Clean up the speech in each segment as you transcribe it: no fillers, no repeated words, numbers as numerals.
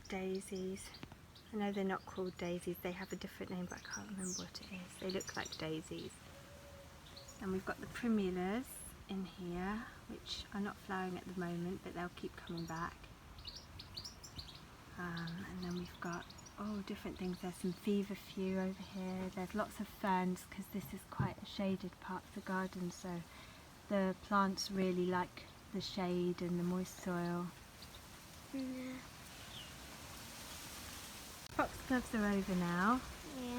daisies. I know they're not called daisies, they have a different name, but I can't remember what it is. They look like daisies. And we've got the primulas in here, which are not flowering at the moment, but they'll keep coming back. And then we've got different things. There's some feverfew over here. There's lots of ferns because this is quite a shaded part of the garden, so the plants really like the shade and the moist soil. Yeah. Foxgloves are over now. Yeah.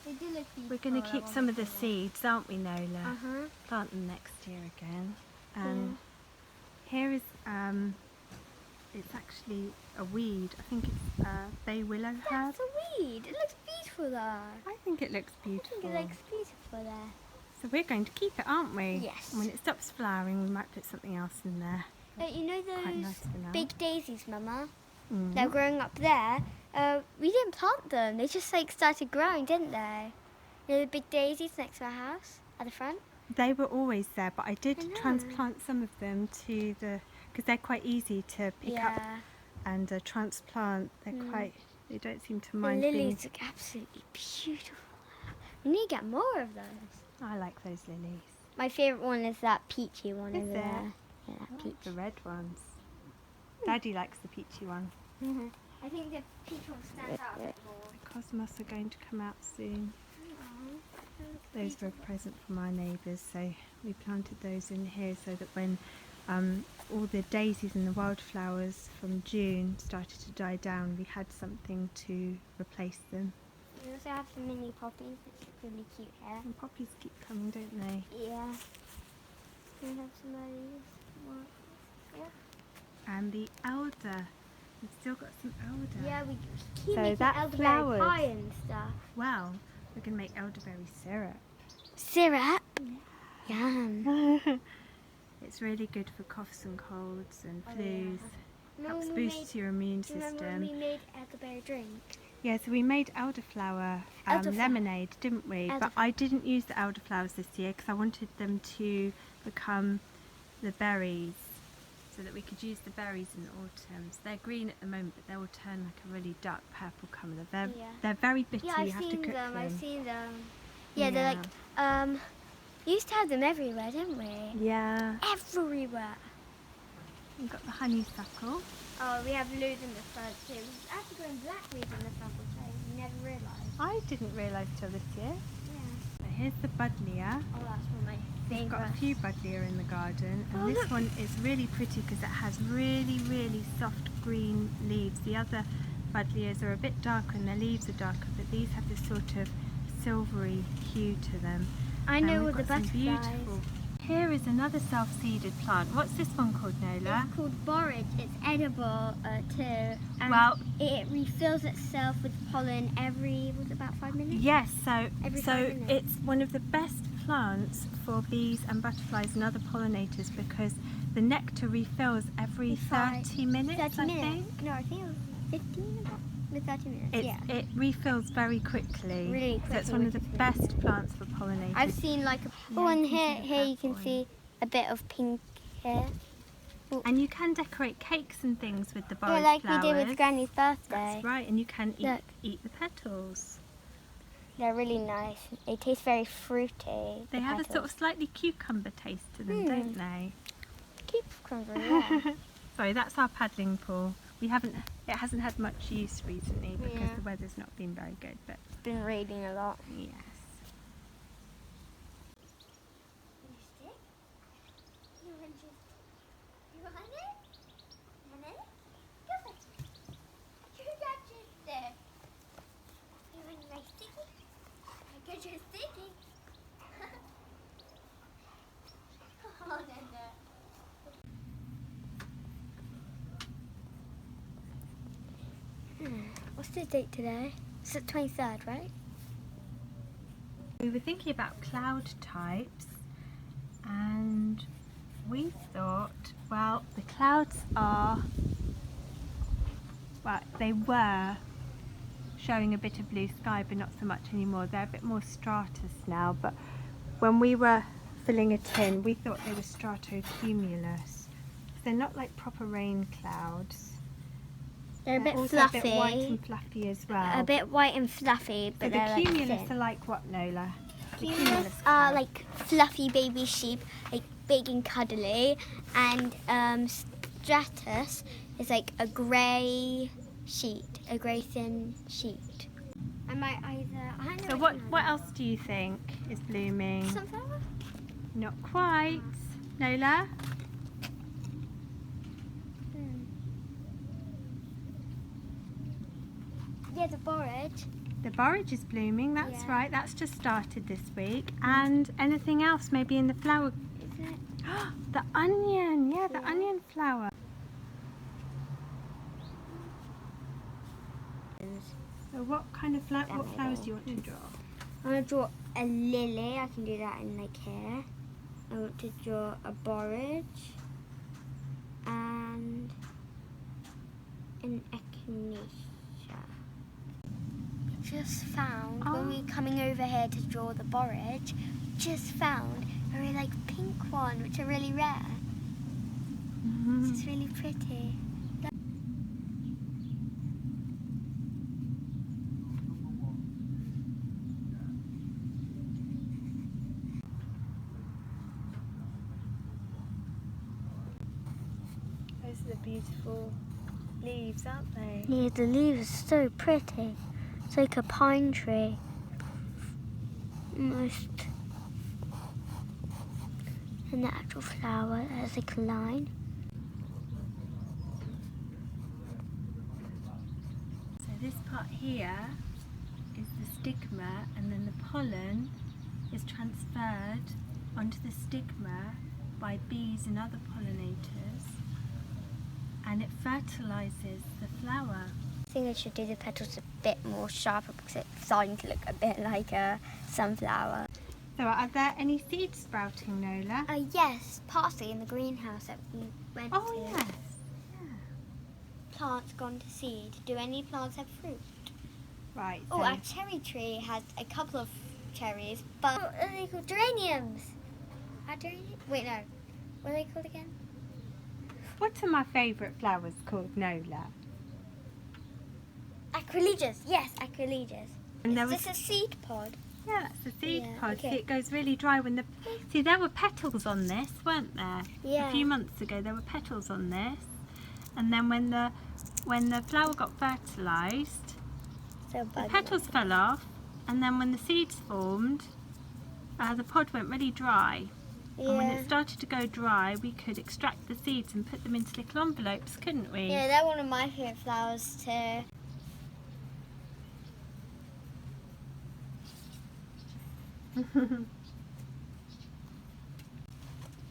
They do look beautiful. We're going to keep some of the seeds, aren't we, Nola? Plant them next year again. And here is, it's actually a weed. I think it's bay willow herb. That's a weed. It looks beautiful though. I think it looks beautiful. I think it looks beautiful there. So we're going to keep it, aren't we? Yes. And when it stops flowering, we might put something else in there. You know Quite those nice for now. big daisies, Mama? Mm. They're growing up there. We didn't plant them. They just started growing, didn't they? You know the big daisies next to our house at the front? They were always there, but I did I know. transplant some of them to because they're quite easy to pick up and transplant. They're quite, they don't seem to The mind lilies being... look absolutely beautiful. We need to get more of those. I like those lilies. My favourite one is that peachy one Is over it? there. Yeah, I like peach. the red ones. Daddy likes the peachy one. I think the peach one stands out a bit more. The cosmos are going to come out soon. Those were a present from our neighbours, so we planted those in here so that when all the daisies and the wildflowers from June started to die down, we had something to replace them. We also have some mini poppies, which look really cute here. And poppies keep coming, don't they? Yeah. We have some of these. Yeah. And the elder. We've still got some elder. Yeah, we keep So making that elderberry flowers. pie and stuff. Well, we're going to make elderberry syrup. Syrup? Yum. It's really good for coughs and colds and Oh, flus. yeah. Helps Remember boost your immune Remember when we system. made elderberry drink? Yeah, so we made elderflower lemonade, didn't we? But I didn't use the elderflowers this year because I wanted them to become the berries, so that we could use the berries in the autumn. So they're green at the moment, but they will turn like a really dark purple colour. They're very bitter. Yeah, You have to cook them. I've seen them. Yeah, they're like, we used to have them everywhere, didn't we? Yeah. Everywhere. We've got the honeysuckle. Oh, we have loads in the front too. We've actually growing blackberries in the front, which I never realised. I didn't realise till this year. Yeah. So here's the buddleia. Oh, that's one of my We've got a favourites. few buddleia in the garden, and Oh, this look. one is really pretty because it has really, really soft green leaves. The other buddleias are a bit darker and their leaves are darker, but these have this sort of silvery hue to them. I know all we've the got some butterflies. beautiful. Here is another self-seeded plant. What's this one called, Nola? It's called borage. It's edible too. And Well- it refills itself with pollen every, was it about 5 minutes? Yes, Every so 5 minutes. it's one of the best plants for bees and butterflies and other pollinators because the nectar refills every 30 minutes, 30 I minutes. think. No, I think it was 15 about. With 30 minutes, It refills very quickly. Really So it's quickly, one of the which is really best plants for pollinators. I've seen like a... Yeah, Oh, and you can see the here you can purple see a bit of pink here. And you can decorate cakes and things with the Yeah, borage like flowers. we did with Granny's birthday. That's right, and you can Look. eat the petals. They're really nice. They taste very fruity. They have a sort of slightly cucumber taste to them, don't they? cucumber, yeah. Sorry, that's our paddling pool. It hasn't had much use recently because Yeah. the weather's not been very good, but It's been raining a lot. yes. What's the date today? It's the 23rd, right? We were thinking about cloud types and we thought, well, the clouds they were showing a bit of blue sky but not so much anymore. They're a bit more stratus now, but when we were filling it in we thought they were stratocumulus. They're not like proper rain clouds. They're a bit also fluffy. a bit white and fluffy as well. A bit white and fluffy, but So the they're like cumulus thin. are like what, Nola? The Cumulus are like fluffy baby sheep, like big and cuddly, and stratus is like a grey sheet, a grey thin sheet. I might either. I don't know. So what else do you think is blooming? Sunflower? Not quite. Nola? Yeah, the borage. The borage is blooming, that's Yeah. right. That's just started this week. And anything else maybe in the flower? Isn't it? The onion, yeah, the Yeah. onion flower. So what kind of what flowers do you want to draw? I want to draw a lily. I can do that in like here. I want to draw a borage and an echinacea. Just found when we were coming over here to draw the borage, just found a really like pink one, which are really rare. It's really pretty. Those are the beautiful leaves, aren't they? Yeah, the leaves are so pretty. It's like a pine tree. Almost. And the actual flower has like a line. So this part here is the stigma, and then the pollen is transferred onto the stigma by bees and other pollinators, and it fertilizes the flower. I think I should do the petals a bit more sharper because it's starting to look a bit like a sunflower. So are there any seeds sprouting, Nola? Yes, parsley in the greenhouse that we went Oh to. yes. Plants gone to seed. Do any plants have fruit? Right. Oh, So our cherry tree has a couple of cherries, but what are they called? Geraniums. Are geraniums? Wait, no. What are they called again? what are my favourite flowers called, Nola? Acrylegias. Yes, acrylegias. And there Is was this a seed pod? yeah, that's the seed Yeah, pod. okay. See, it goes really dry when the see there were petals on this, weren't there? Yeah. A few months ago there were petals on this, and then when the flower got fertilised, So the petals fell off, and then when the seeds formed, the pod went really dry. And when it started to go dry, we could extract the seeds and put them into little envelopes, couldn't we? Yeah, they're one of my favourite flowers too.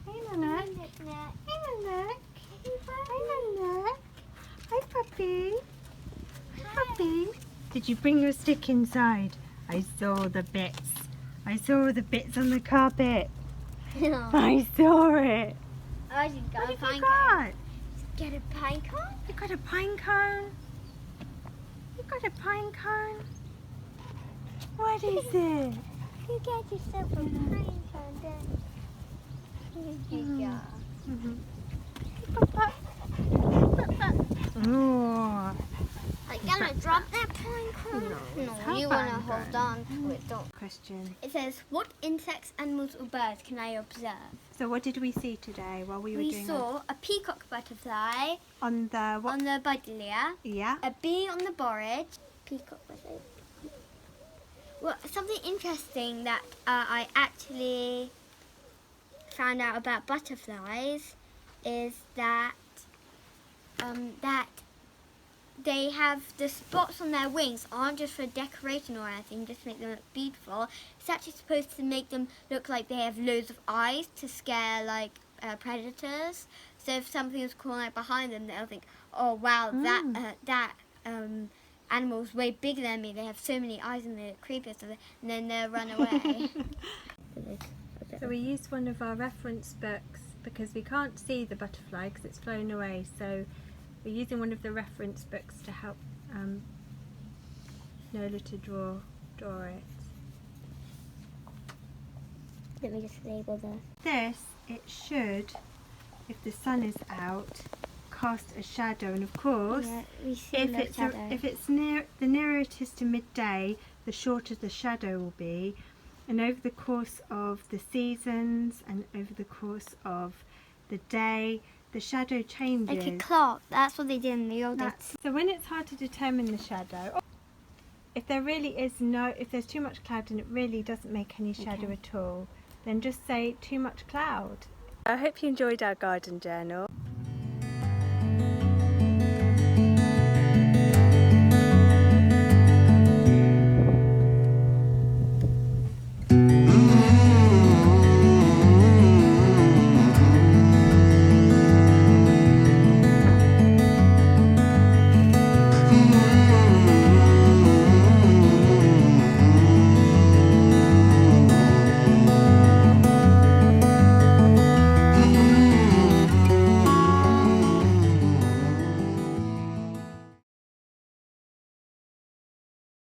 Hey, Nana. Hey, Nana. Hi, Nana. Hi, puppy. Hi, puppy. Did you bring your stick inside? I saw the bits. I saw the bits on the carpet. I saw it. I just got What a have pine you cone. got? Get a pine cone? You got a pine cone? You got a pine cone? What is it? You get yourself a pine cone, then. Here you go. Oh. Like, gonna drop that pine cone? No, you wanna hold on to it, don't. Question. It says, what insects, animals, or birds can I observe? So what did we see today while we were We doing saw a peacock butterfly on the what? on the buddleia, Yeah. a bee on the borage, peacock butterfly. Well, something interesting that I actually found out about butterflies is that they have the spots on their wings aren't just for decoration or anything, just to make them look beautiful. It's actually supposed to make them look like they have loads of eyes to scare like predators. So if something is crawling like behind them, they'll think, "Oh wow, that animal's way bigger than me. They have so many eyes and they're creepy," and then they'll run away. So we used one of our reference books because we can't see the butterfly because it's flown away. So we're using one of the reference books to help Nola to draw it. Let me just label this. This, it should, if the sun is out, cast a shadow, and of course, Yeah, we see if it's near, the nearer it is to midday, the shorter the shadow will be. And over the course of the seasons and over the course of the day, the shadow changes. Like a clock. That's what they did in the old days. So when it's hard to determine the shadow, if there's too much cloud and it really doesn't make any shadow at all, then just say too much cloud. I hope you enjoyed our garden journal.